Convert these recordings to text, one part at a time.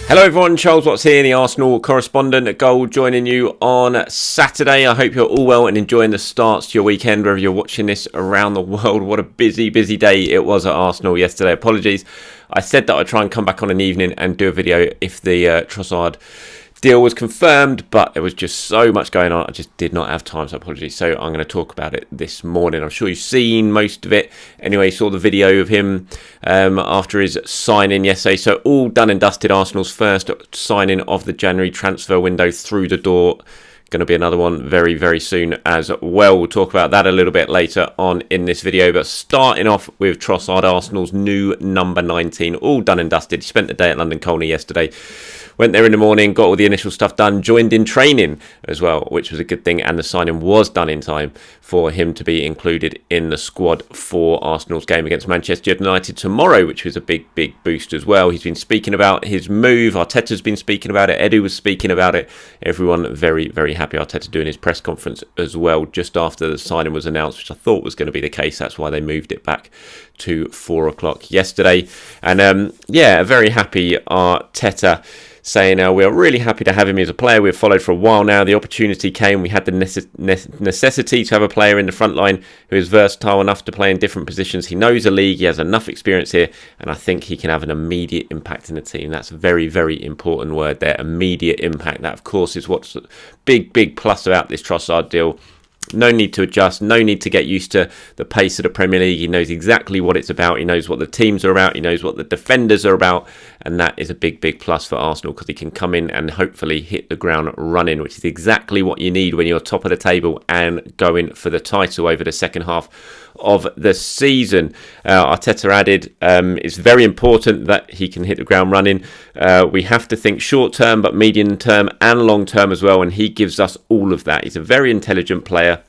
Hello everyone, Charles Watts here, the Arsenal correspondent at Goal, joining you on Saturday. I hope you're all well and enjoying the starts to your weekend, wherever you're watching this around the world. What a busy day it was at Arsenal yesterday. Apologies. I said that I'd try and come back on an evening and do a video if the Trossard deal was confirmed, but there was just so much going on. I just did not have time, so apologies. So I'm going to talk about it this morning. I'm sure you've seen most of it. Anyway, saw the video of him after his signing yesterday. So all done and dusted. Arsenal's first signing of the January transfer window through the door. Going to be another one very soon as well. We'll talk about that a little bit later on in this video. But starting off with Trossard, Arsenal's new number 19, all done and dusted. He spent the day at London Colney yesterday. Went there in the morning, got all the initial stuff done, joined in training as well, which was a good thing. And the signing was done in time for him to be included in the squad for Arsenal's game against Manchester United tomorrow, which was a big boost as well. He's been speaking about his move. Arteta's been speaking about it. Edu was speaking about it. Everyone very happy. Arteta doing his press conference as well just after the signing was announced, which I thought was going to be the case. That's why they moved it back to 4 o'clock yesterday. And a very happy Arteta, saying we are really happy to have him as a player we've followed for a while now. The opportunity came. We had the necessity to have a player in the front line who is versatile enough to play in different positions. He knows the league. He has enough experience here, and I think he can have an immediate impact in the team. That's a very important word there, immediate impact. That, of course, is what's big plus about this Trossard deal. No need to adjust, no need to get used to the pace of the Premier League. He knows exactly what it's about. He knows what the teams are about. He knows what the defenders are about. And that is a big plus for Arsenal, because he can come in and hopefully hit the ground running, which is exactly what you need when you're top of the table and going for the title over the second half of the season. Arteta added, it's very important that he can hit the ground running. We have to think short term, but medium term and long term as well, and he gives us all of that. He's a very intelligent player.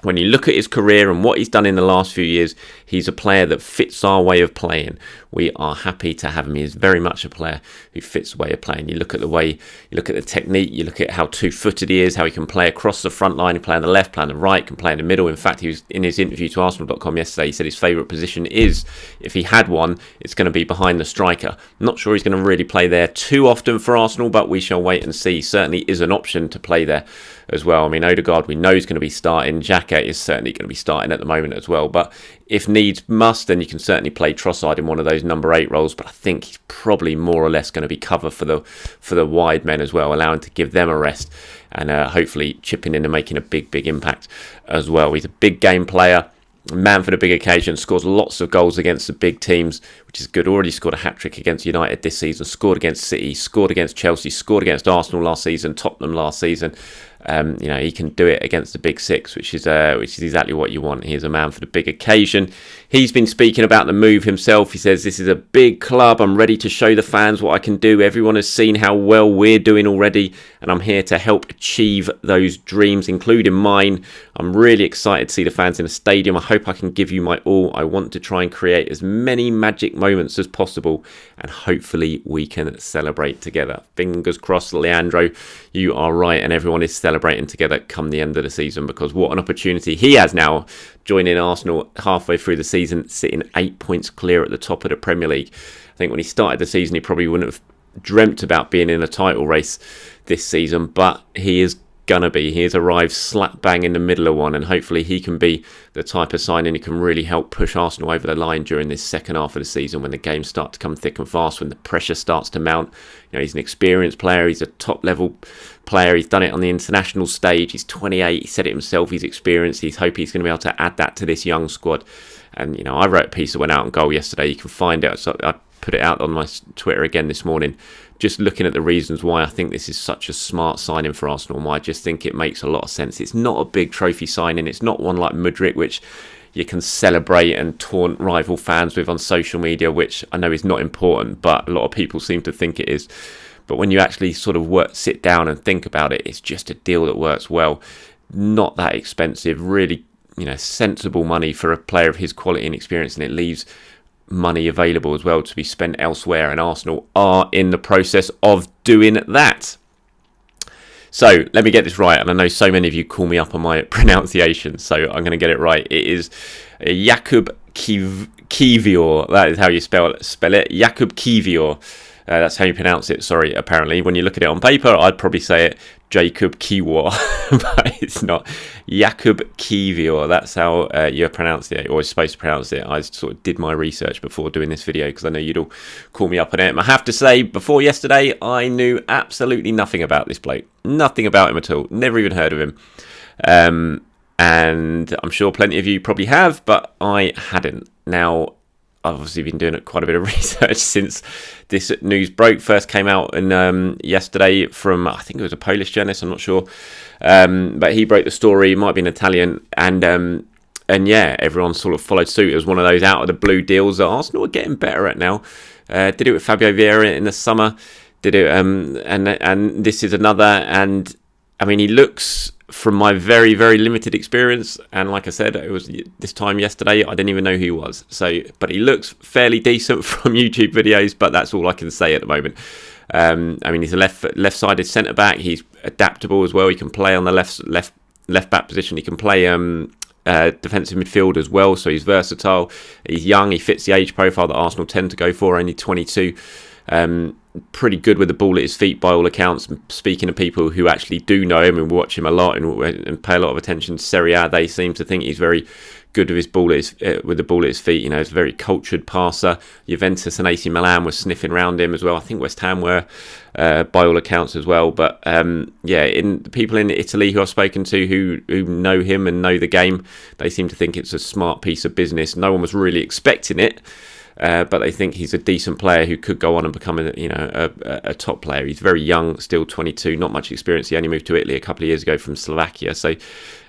When you look at his career and what he's done in the last few years, he's a player that fits our way of playing. We are happy to have him. He is very much a player who fits the way of playing. You look at the way, you look at the technique, you look at how two-footed he is, how he can play across the front line, he can play on the left, play on the right, can play in the middle. In fact, he was in his interview to Arsenal.com yesterday, he said his favourite position is, if he had one, it's going to be behind the striker. I'm not sure he's going to really play there too often for Arsenal, but we shall wait and see. Certainly is an option to play there as well. I mean, Odegaard, we know he's going to be starting. Xhaka is certainly going to be starting at the moment as well. But if needs must, then you can certainly play Trossard in one of those number 8 roles. But I think he's probably more or less going to be cover for the wide men as well, allowing to give them a rest and hopefully chipping in and making a big impact as well. He's a big game player. Man for the big occasion, scores lots of goals against the big teams, which is good. Already scored a hat-trick against United this season, scored against City, scored against Chelsea, scored against Arsenal last season, Tottenham last season. He can do it against the big six, which is exactly what you want. He is a man for the big occasion. He's been speaking about the move himself. He says, this is a big club. I'm ready to show the fans what I can do. Everyone has seen how well we're doing already, and I'm here to help achieve those dreams, including mine. I'm really excited to see the fans in the stadium. I hope I can give you my all. I want to try and create as many magic moments as possible, and hopefully we can celebrate together. Fingers crossed, Leandro, you are right, and everyone is celebrating together come the end of the season, because what an opportunity he has now, joining Arsenal halfway through the season, sitting 8 points clear at the top of the Premier League. I think when he started the season, he probably wouldn't have dreamt about being in a title race this season, but he is gonna be. He has arrived slap bang in the middle of one, and hopefully he can be the type of signing who can really help push Arsenal over the line during this second half of the season, when the games start to come thick and fast, when the pressure starts to mount. He's an experienced player. He's a top level player. He's done it on the international stage. He's 28. He said it himself. He's experienced. He's hoping he's going to be able to add that to this young squad. And I wrote a piece that went out on Goal yesterday. You can find it. So I put it out on my Twitter again this morning, just looking at the reasons why I think this is such a smart signing for Arsenal, and why I just think it makes a lot of sense. It's not a big trophy signing. It's not one like Mudryk, which you can celebrate and taunt rival fans with on social media, which I know is not important, but a lot of people seem to think it is. But when you actually sort of sit down and think about it, it's just a deal that works well. Not that expensive, really, sensible money for a player of his quality and experience, and it leaves money available as well to be spent elsewhere, and Arsenal are in the process of doing that. So let me get this right, and I know so many of you call me up on my pronunciation, so I'm going to get it right. It is Jakub Kiwior. That is how you spell it. Jakub Kiwior. That's how you pronounce it, sorry, apparently. When you look at it on paper, I'd probably say it Jakub Kiwior, but it's not. Jakub Kiwior, that's how you pronounce it, or is supposed to pronounce it. I sort of did my research before doing this video, because I know you'd all call me up on it. And I have to say, before yesterday, I knew absolutely nothing about this bloke. Nothing about him at all. Never even heard of him. And I'm sure plenty of you probably have, but I hadn't. Now, I've obviously been doing quite a bit of research since this news broke. First came out yesterday from, I think it was a Polish journalist, I'm not sure. But he broke the story, it might be an Italian, and yeah, everyone sort of followed suit. It was one of those out of the blue deals that Arsenal are getting better at now. Did it with Fabio Vieira in the summer, did it, and this is another, and I mean, he looks, from my very, very limited experience, and like I said, it was this time yesterday, I didn't even know who he was. So, but he looks fairly decent from YouTube videos, but that's all I can say at the moment. I mean, he's a left-sided centre-back. He's adaptable as well. He can play on the left back position. He can play defensive midfield as well, so he's versatile. He's young. He fits the age profile that Arsenal tend to go for, only 22. Pretty good with the ball at his feet by all accounts. Speaking of people who actually do know him and watch him a lot and pay a lot of attention to Serie A, they seem to think he's very good with his ball with the ball at his feet. You know, he's a very cultured passer. Juventus and AC Milan were sniffing around him as well. I think West Ham were, by all accounts as well. But yeah, in the people in Italy who I've spoken to who know him and know the game, they seem to think it's a smart piece of business. No one was really expecting it. But they think he's a decent player who could go on and become a top player. He's very young, still 22, not much experience. He only moved to Italy a couple of years ago from Slovakia, so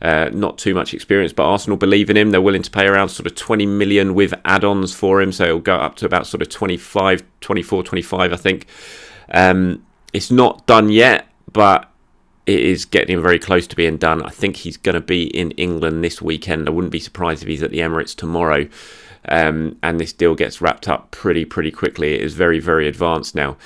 not too much experience. But Arsenal believe in him. They're willing to pay around sort of 20 million with add-ons for him, so it'll go up to about sort of 24, 25, I think. It's not done yet, but it is getting very close to being done. I think he's going to be in England this weekend. I wouldn't be surprised if he's at the Emirates tomorrow. And this deal gets wrapped up pretty quickly. It is very, very advanced now.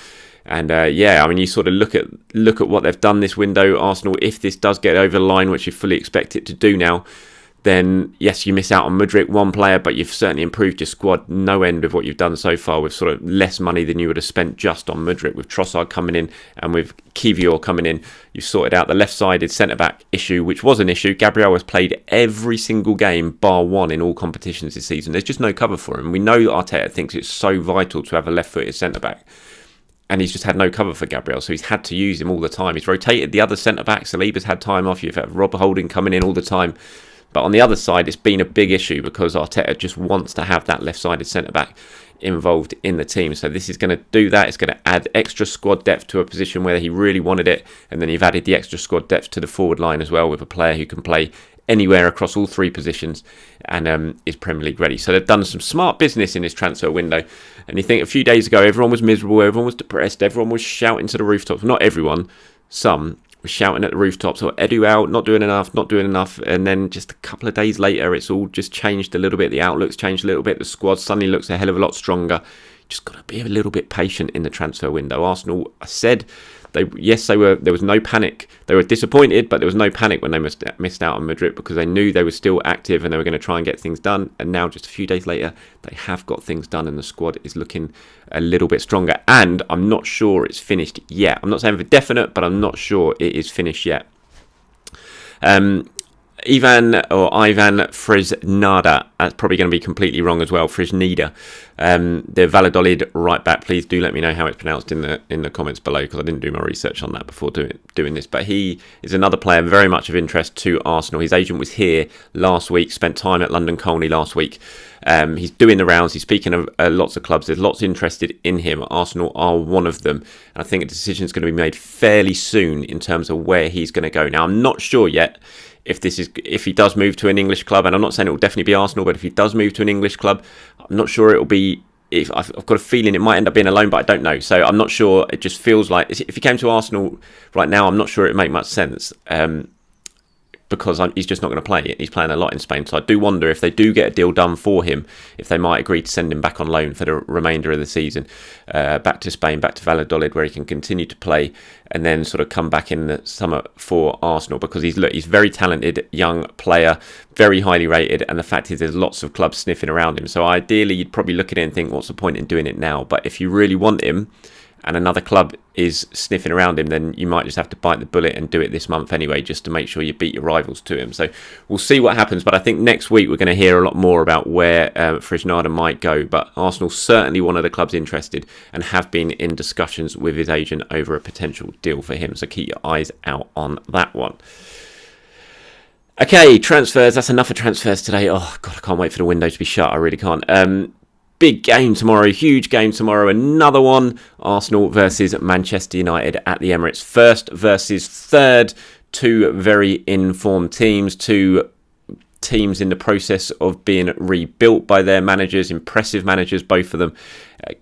And yeah, I mean, you sort of look at what they've done this window. Arsenal, if this does get over the line, which you fully expect it to do now, then yes, you miss out on Mudryk, one player, but you've certainly improved your squad no end with what you've done so far, with sort of less money than you would have spent just on Mudryk. With Trossard coming in and with Kiwior coming in, you've sorted out the left-sided centre-back issue, which was an issue. Gabriel has played every single game bar one in all competitions this season. There's just no cover for him. We know that Arteta thinks it's so vital to have a left-footed centre-back, and he's just had no cover for Gabriel, so he's had to use him all the time. He's rotated the other centre-backs. Saliba's had time off. You've had Rob Holding coming in all the time. But on the other side, it's been a big issue because Arteta just wants to have that left-sided centre-back involved in the team. So this is going to do that. It's going to add extra squad depth to a position where he really wanted it. And then you've added the extra squad depth to the forward line as well, with a player who can play anywhere across all three positions and is Premier League ready. So they've done some smart business in this transfer window. And you think a few days ago, everyone was miserable, everyone was depressed, everyone was shouting to the rooftops. Not everyone, some was shouting at the rooftops, or Edu out, not doing enough. And then just a couple of days later, it's all just changed a little bit. The outlook's changed a little bit. The squad suddenly looks a hell of a lot stronger. Just got to be a little bit patient in the transfer window. Arsenal, I said, there was no panic. They were disappointed, but there was no panic when they missed out on Madrid, because they knew they were still active and they were going to try and get things done. And now, just a few days later, they have got things done and the squad is looking a little bit stronger. And I'm not sure it's finished yet. I'm not saying for definite, but I'm not sure it is finished yet. Ivan Fresneda, that's probably going to be completely wrong as well. Fresneda, the Valladolid right back. Please do let me know how it's pronounced in the comments below, because I didn't do my research on that before doing this. But he is another player very much of interest to Arsenal. His agent was here last week, spent time at London Colney last week. He's doing the rounds. He's speaking of lots of clubs. There's lots interested in him. Arsenal are one of them. And I think a decision is going to be made fairly soon in terms of where he's going to go. Now, I'm not sure yet if he does move to an English club, and I'm not saying it will definitely be Arsenal, but if he does move to an English club, I'm not sure it will be. If I've got a feeling it might end up being a loan, but I don't know. So I'm not sure. It just feels like if he came to Arsenal right now, I'm not sure it would make much sense. Because he's just not going to play it. He's playing a lot in Spain. So I do wonder if they do get a deal done for him, if they might agree to send him back on loan for the remainder of the season, back to Spain, back to Valladolid, where he can continue to play, and then sort of come back in the summer for Arsenal, because he's very talented young player, very highly rated, and the fact is there's lots of clubs sniffing around him. So ideally, you'd probably look at it and think, what's the point in doing it now? But if you really want him, and another club is sniffing around him, then you might just have to bite the bullet and do it this month anyway, just to make sure you beat your rivals to him. So we'll see what happens, but I think next week we're going to hear a lot more about where Fresneda might go. But Arsenal certainly one of the clubs interested and have been in discussions with his agent over a potential deal for him. So keep your eyes out on that one. Okay, transfers. That's enough of transfers today. Oh, God, I can't wait for the window to be shut. I really can't. Big game tomorrow. Huge game tomorrow. Another one. Arsenal versus Manchester United at the Emirates. First versus third. Two very informed teams. Two teams in the process of being rebuilt by their managers. Impressive managers, both of them.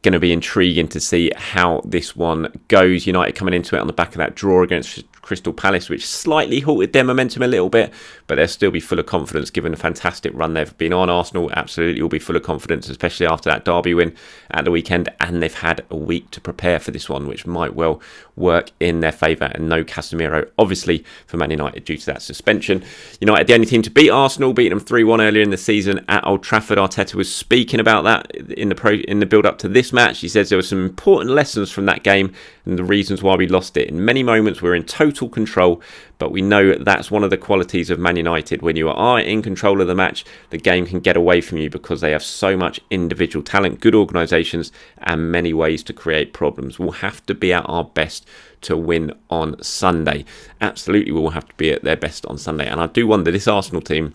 Going to be intriguing to see how this one goes. United coming into it on the back of that draw against Crystal Palace, which slightly halted their momentum a little bit, but they'll still be full of confidence given the fantastic run they've been on. Arsenal absolutely will be full of confidence, especially after that derby win at the weekend, and they've had a week to prepare for this one, which might well work in their favour. And no Casemiro, obviously, for Man United due to that suspension. United, the only team to beat Arsenal, beating them 3-1 earlier in the season at Old Trafford. Arteta was speaking about that in the build-up to this match. He says there were some important lessons from that game and the reasons why we lost it. In many moments, we're in total control, but we know that's one of the qualities of Man United. When you are in control of the match, the game can get away from you because they have so much individual talent, good organisations, and many ways to create problems. We'll have to be at our best to win on Sunday. Absolutely, we'll have to be at their best on Sunday. And I do wonder, this Arsenal team,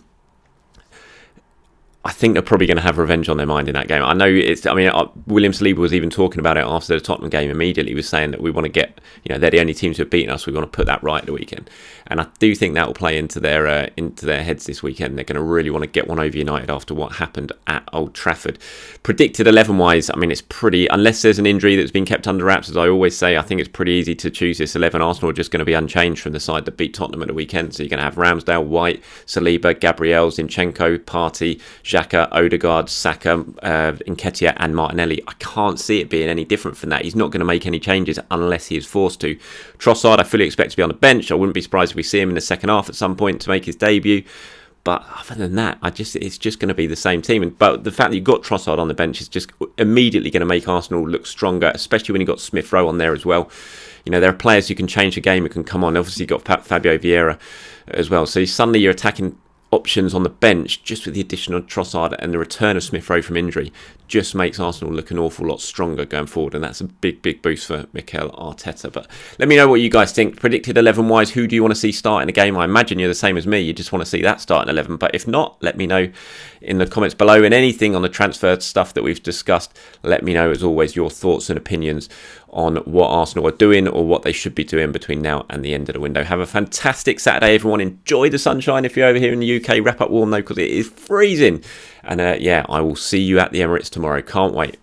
I think they're probably going to have revenge on their mind in that game. I know William Saliba was even talking about it after the Tottenham game immediately. He was saying that we want to get, they're the only teams who have beaten us. We want to put that right at the weekend. And I do think that will play into their heads this weekend. They're going to really want to get one over United after what happened at Old Trafford. Predicted 11-wise, it's pretty, unless there's an injury that's been kept under wraps, as I always say, I think it's pretty easy to choose this 11. Arsenal are just going to be unchanged from the side that beat Tottenham at the weekend. So you're going to have Ramsdale, White, Saliba, Gabriel, Zinchenko, Partey, Xhaka, Odegaard, Saka, Nketiah and Martinelli. I can't see it being any different from that. He's not going to make any changes unless he is forced to. Trossard, I fully expect to be on the bench. I wouldn't be surprised if we see him in the second half at some point to make his debut. But other than that, it's just going to be the same team. But the fact that you've got Trossard on the bench is just immediately going to make Arsenal look stronger, especially when you've got Smith Rowe on there as well. There are players who can change the game, who can come on. Obviously, you've got Fabio Vieira as well. So suddenly you're attacking options on the bench just with the addition of Trossard and the return of Smith Rowe from injury just makes Arsenal look an awful lot stronger going forward, and that's a big boost for Mikel Arteta. But let me know what you guys think. Predicted 11 wise, who do you want to see start in a game? I imagine you're the same as me, you just want to see that start in 11, but if not, let me know in the comments below. And anything on the transfer stuff that we've discussed, let me know as always your thoughts and opinions on what Arsenal are doing or what they should be doing between now and the end of the window. Have a fantastic Saturday, everyone. Enjoy the sunshine if you're over here in the UK. Wrap up warm though, because it is freezing. And I will see you at the Emirates tomorrow. Can't wait.